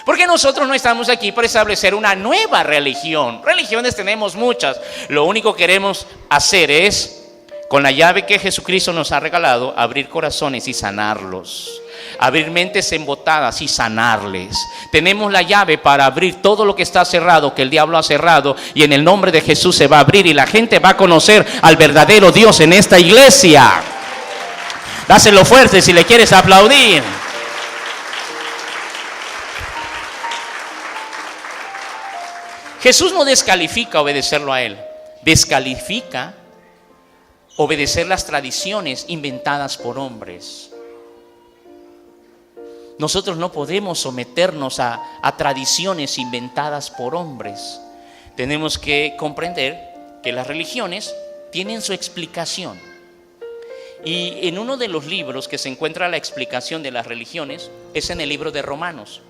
Porque nosotros no estamos aquí para establecer una nueva religión. Religiones tenemos muchas. Lo único que queremos hacer es, con la llave que Jesucristo nos ha regalado, abrir corazones y sanarlos. Abrir mentes embotadas y sanarles. Tenemos la llave para abrir todo lo que está cerrado, que el diablo ha cerrado, y en el nombre de Jesús se va a abrir y la gente va a conocer al verdadero Dios en esta iglesia. Dáselo fuerte si le quieres aplaudir. Jesús no descalifica obedecerlo a Él, descalifica obedecer las tradiciones inventadas por hombres. Nosotros no podemos someternos a tradiciones inventadas por hombres. Tenemos que comprender que las religiones tienen su explicación. Y en uno de los libros que se encuentra la explicación de las religiones es en el libro de Romanos.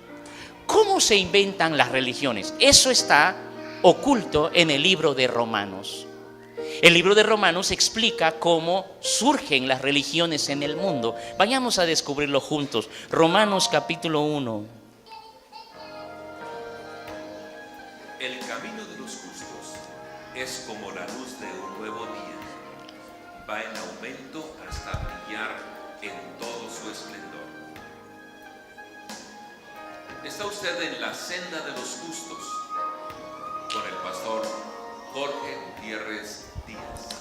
¿Cómo se inventan las religiones? Eso está oculto en el libro de Romanos. El libro de Romanos explica cómo surgen las religiones en el mundo. Vayamos a descubrirlo juntos. Romanos capítulo 1. El camino de los justos es como la luz de un nuevo día. Va en aumento hasta brillar en todo su esplendor. Está usted en la senda de los justos con el pastor Jorge Gutiérrez Díaz.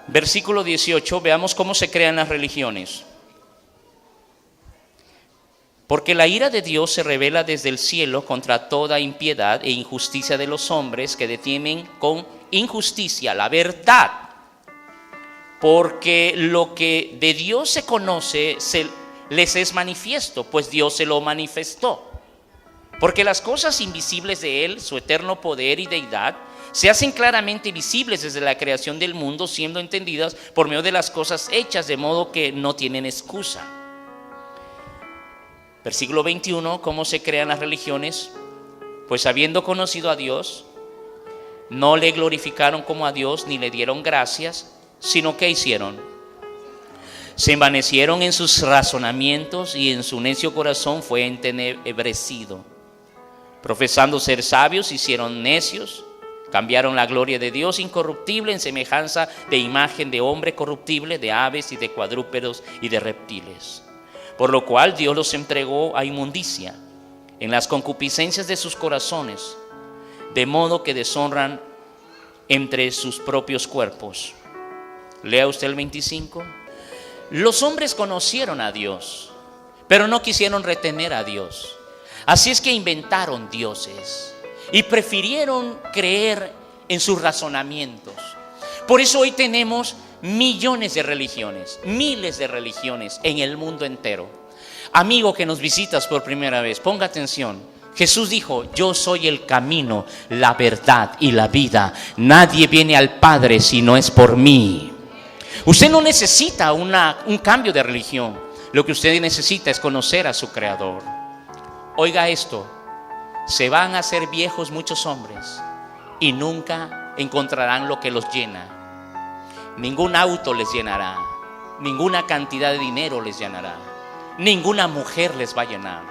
Versículo 18, veamos cómo se crean las religiones. Porque la ira de Dios se revela desde el cielo contra toda impiedad e injusticia de los hombres que detienen con injusticia la verdad. Porque lo que de Dios se conoce les es manifiesto, pues Dios se lo manifestó. Porque las cosas invisibles de Él, su eterno poder y deidad, se hacen claramente visibles desde la creación del mundo, siendo entendidas por medio de las cosas hechas, de modo que no tienen excusa. Versículo 21, ¿cómo se crean las religiones? Pues habiendo conocido a Dios, no le glorificaron como a Dios, ni le dieron gracias, sino que hicieron. Se envanecieron en sus razonamientos y en su necio corazón fue entenebrecido. Profesando ser sabios, se hicieron necios. Cambiaron la gloria de Dios incorruptible en semejanza de imagen de hombre corruptible, de aves y de cuadrúpedos y de reptiles. Por lo cual Dios los entregó a inmundicia en las concupiscencias de sus corazones, de modo que deshonran entre sus propios cuerpos. Lea usted el 25. Los hombres conocieron a Dios, pero no quisieron retener a Dios. Así es que inventaron dioses y prefirieron creer en sus razonamientos. Por eso hoy tenemos millones de religiones, miles de religiones en el mundo entero. Amigo que nos visitas por primera vez, ponga atención. Jesús dijo: yo soy el camino, la verdad y la vida. Nadie viene al Padre si no es por mí. Usted no necesita un cambio de religión. Lo que usted necesita es conocer a su Creador. Oiga esto: se van a hacer viejos muchos hombres y nunca encontrarán lo que los llena. Ningún auto les llenará, ninguna cantidad de dinero les llenará, ninguna mujer les va a llenar.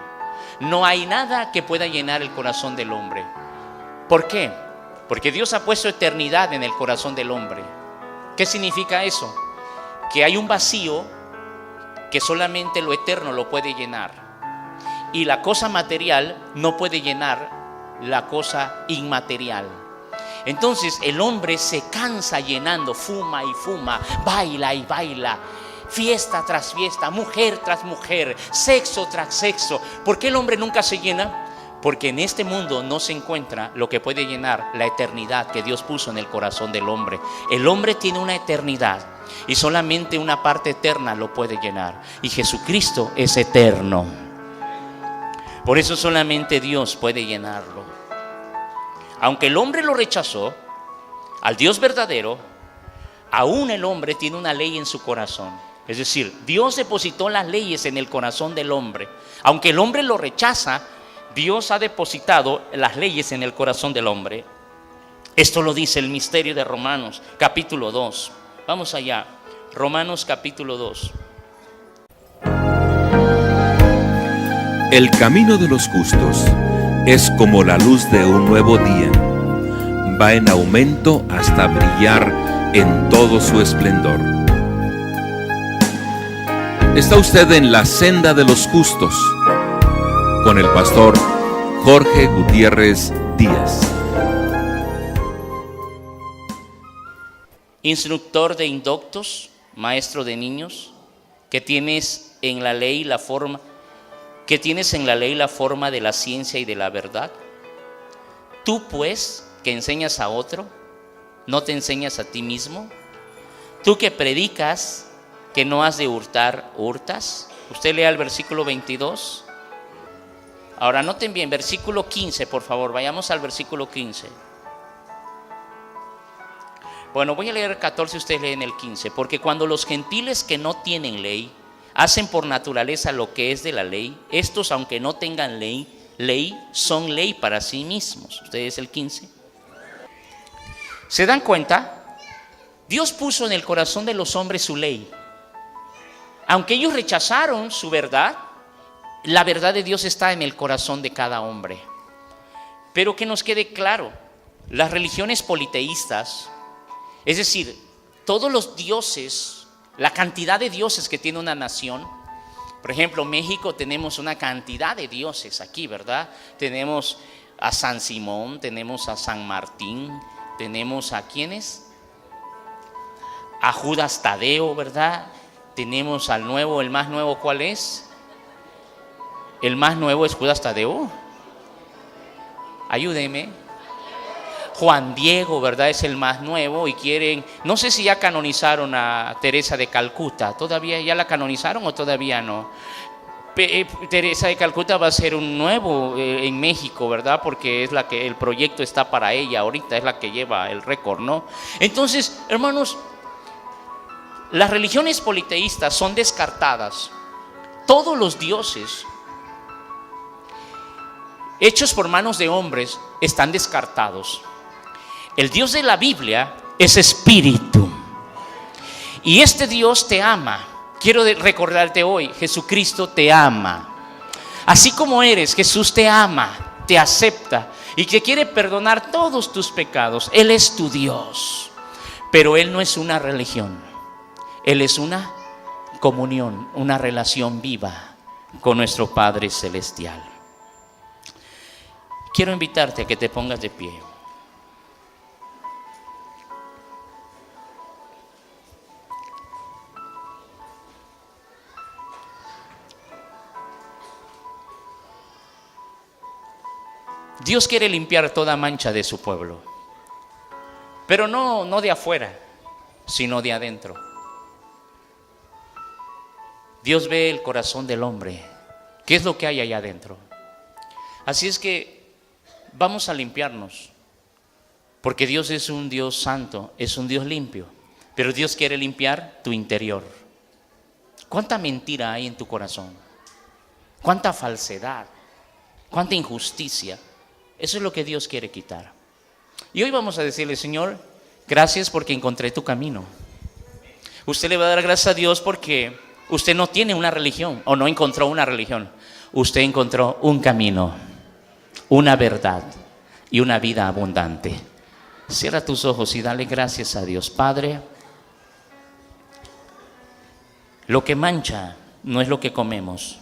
No hay nada que pueda llenar el corazón del hombre. ¿Por qué? Porque Dios ha puesto eternidad en el corazón del hombre. ¿Qué significa eso? Que hay un vacío que solamente lo eterno lo puede llenar. Y la cosa material no puede llenar la cosa inmaterial. Entonces el hombre se cansa llenando, fuma y fuma, baila y baila, fiesta tras fiesta, mujer tras mujer, sexo tras sexo. ¿Por qué el hombre nunca se llena? Porque en este mundo no se encuentra lo que puede llenar la eternidad que Dios puso en el corazón del hombre. El hombre tiene una eternidad y solamente una parte eterna lo puede llenar. Y Jesucristo es eterno. Por eso solamente Dios puede llenarlo. Aunque el hombre lo rechazó, al Dios verdadero, aún el hombre tiene una ley en su corazón. Es decir, Dios depositó las leyes en el corazón del hombre. Aunque el hombre lo rechaza, Dios ha depositado las leyes en el corazón del hombre. Esto lo dice el misterio de Romanos, capítulo 2. Vamos allá, Romanos capítulo 2. El camino de los justos es como la luz de un nuevo día. Va en aumento hasta brillar en todo su esplendor. Está usted en la senda de los justos, con el pastor Jorge Gutiérrez Díaz. Instructor de indoctos, maestro de niños, que tienes en la ley la forma de la ciencia y de la verdad. Tú pues, que enseñas a otro, ¿no te enseñas a ti mismo? Tú que predicas que no has de hurtar, ¿hurtas? Usted lea el versículo 22. Ahora noten bien, versículo 15, por favor, vayamos al versículo 15. Bueno, voy a leer el 14, ustedes leen el 15. Porque cuando los gentiles que no tienen ley hacen por naturaleza lo que es de la ley, estos, aunque no tengan ley, son ley para sí mismos. Ustedes el 15. ¿Se dan cuenta? Dios puso en el corazón de los hombres su ley. Aunque ellos rechazaron su verdad, la verdad de Dios está en el corazón de cada hombre. Pero que nos quede claro, las religiones politeístas, es decir, todos los dioses, la cantidad de dioses que tiene una nación. Por ejemplo, México tenemos una cantidad de dioses aquí, ¿verdad? Tenemos a San Simón, tenemos a San Martín, tenemos a ¿quiénes? A Judas Tadeo, ¿verdad? Tenemos al nuevo, el más nuevo, ¿cuál es? El más nuevo es Judas Tadeo. Ayúdeme. Juan Diego, ¿verdad? Es el más nuevo y quieren, no sé si ya canonizaron a Teresa de Calcuta. ¿Todavía ya la canonizaron o todavía no? Teresa de Calcuta va a ser un nuevo en México, ¿verdad? Porque es la que el proyecto está para ella ahorita, es la que lleva el récord, ¿no? Entonces, hermanos, las religiones politeístas son descartadas. Todos los dioses hechos por manos de hombres están descartados. El Dios de la Biblia es espíritu. Y este Dios te ama. Quiero recordarte hoy, Jesucristo te ama. Así como eres, Jesús te ama, te acepta y que quiere perdonar todos tus pecados. Él es tu Dios. Pero Él no es una religión. Él es una comunión, una relación viva con nuestro Padre Celestial. Quiero invitarte a que te pongas de pie. Dios quiere limpiar toda mancha de su pueblo, pero no de afuera, sino de adentro. Dios ve el corazón del hombre. ¿Qué es lo que hay allá adentro? Así es que vamos a limpiarnos, porque Dios es un Dios santo, es un Dios limpio, pero Dios quiere limpiar tu interior. ¿Cuánta mentira hay en tu corazón? ¿Cuánta falsedad? ¿Cuánta injusticia? Eso es lo que Dios quiere quitar. Y hoy vamos a decirle: Señor, gracias porque encontré tu camino. Usted le va a dar gracias a Dios porque usted no tiene una religión o no encontró una religión. Usted encontró un camino, una verdad y una vida abundante. Cierra tus ojos y dale gracias a Dios. Padre, lo que mancha no es lo que comemos.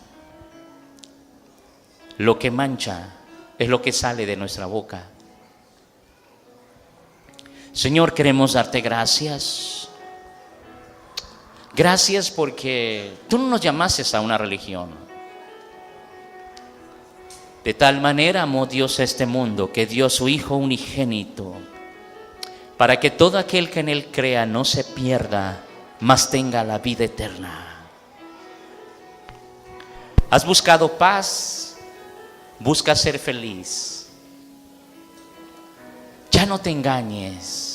Lo que mancha es lo que sale de nuestra boca. Señor, queremos darte gracias. Gracias porque tú no nos llamaste a una religión. De tal manera amó Dios a este mundo que dio a su Hijo unigénito, para que todo aquel que en Él crea no se pierda, mas tenga la vida eterna. Has buscado paz, busca ser feliz. Ya no te engañes.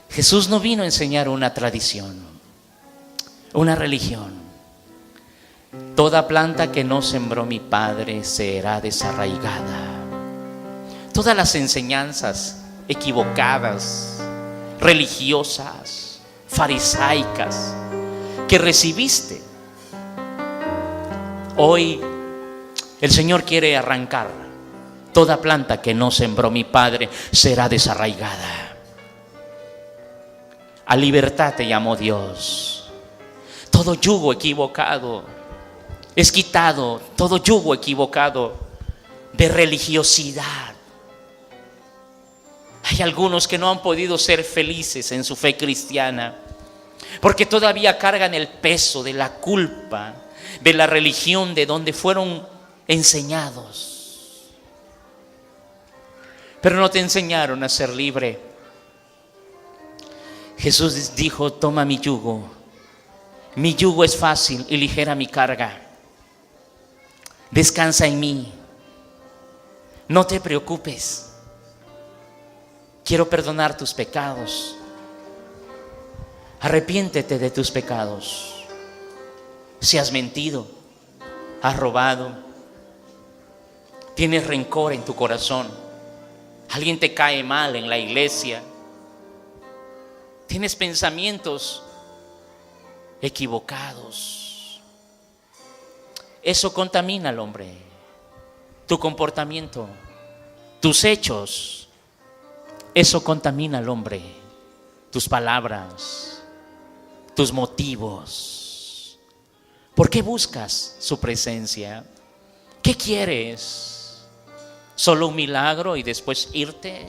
Jesús no vino a enseñar una tradición, una religión. Toda planta que no sembró mi Padre será desarraigada. Todas las enseñanzas equivocadas, religiosas, farisaicas que recibiste, hoy el Señor quiere arrancar. Toda planta que no sembró mi Padre será desarraigada. A libertad te llamó Dios. Todo yugo equivocado es quitado, todo yugo equivocado de religiosidad. Hay algunos que no han podido ser felices en su fe cristiana porque todavía cargan el peso de la culpa de la religión de donde fueron enseñados. Pero no te enseñaron a ser libre. Jesús dijo: toma mi yugo. Mi yugo es fácil y ligera mi carga. Descansa en mí. No te preocupes. Quiero perdonar tus pecados. Arrepiéntete de tus pecados. Si has mentido, has robado, tienes rencor en tu corazón, alguien te cae mal en la iglesia, tienes pensamientos equivocados, eso contamina al hombre. Tu comportamiento, tus hechos, eso contamina al hombre. Tus palabras, tus motivos. ¿Por qué buscas su presencia? ¿Qué quieres? ¿Solo un milagro y después irte?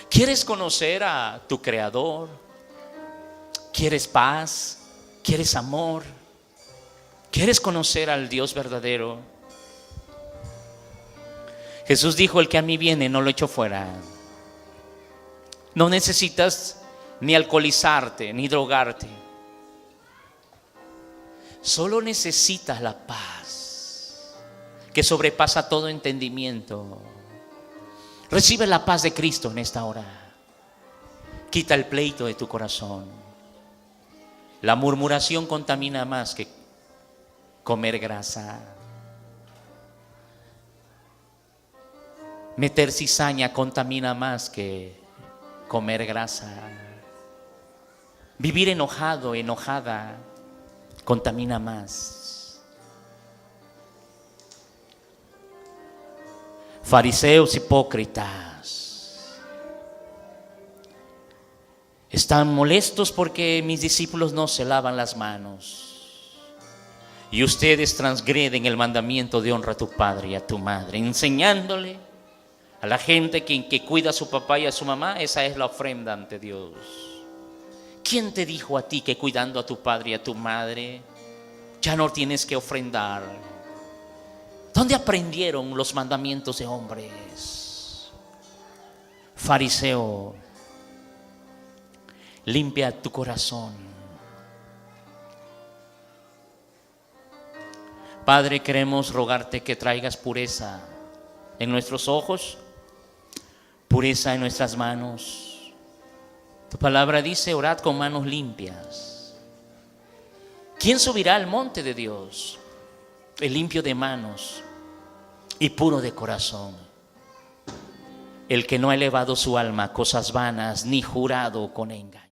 ¿Quieres conocer a tu Creador? ¿Quieres paz? ¿Quieres amor? ¿Quieres conocer al Dios verdadero? Jesús dijo: el que a mí viene no lo echo fuera. No necesitas ni alcoholizarte ni drogarte. Solo necesitas la paz que sobrepasa todo entendimiento. Recibe la paz de Cristo en esta hora. Quita el pleito de tu corazón. La murmuración contamina más que comer grasa. Meter cizaña contamina más que comer grasa. Vivir enojado, enojada, contamina más. Fariseos hipócritas, están molestos porque mis discípulos no se lavan las manos. Y ustedes transgreden el mandamiento de honra a tu padre y a tu madre, enseñándole a la gente que cuida a su papá y a su mamá, esa es la ofrenda ante Dios. ¿Quién te dijo a ti que cuidando a tu padre y a tu madre ya no tienes que ofrendar? ¿Dónde aprendieron los mandamientos de hombres? Fariseo, limpia tu corazón. Padre, queremos rogarte que traigas pureza en nuestros ojos, pureza en nuestras manos. Tu palabra dice: orad con manos limpias. ¿Quién subirá al monte de Dios? El limpio de manos y puro de corazón, el que no ha elevado su alma a cosas vanas ni jurado con engaño.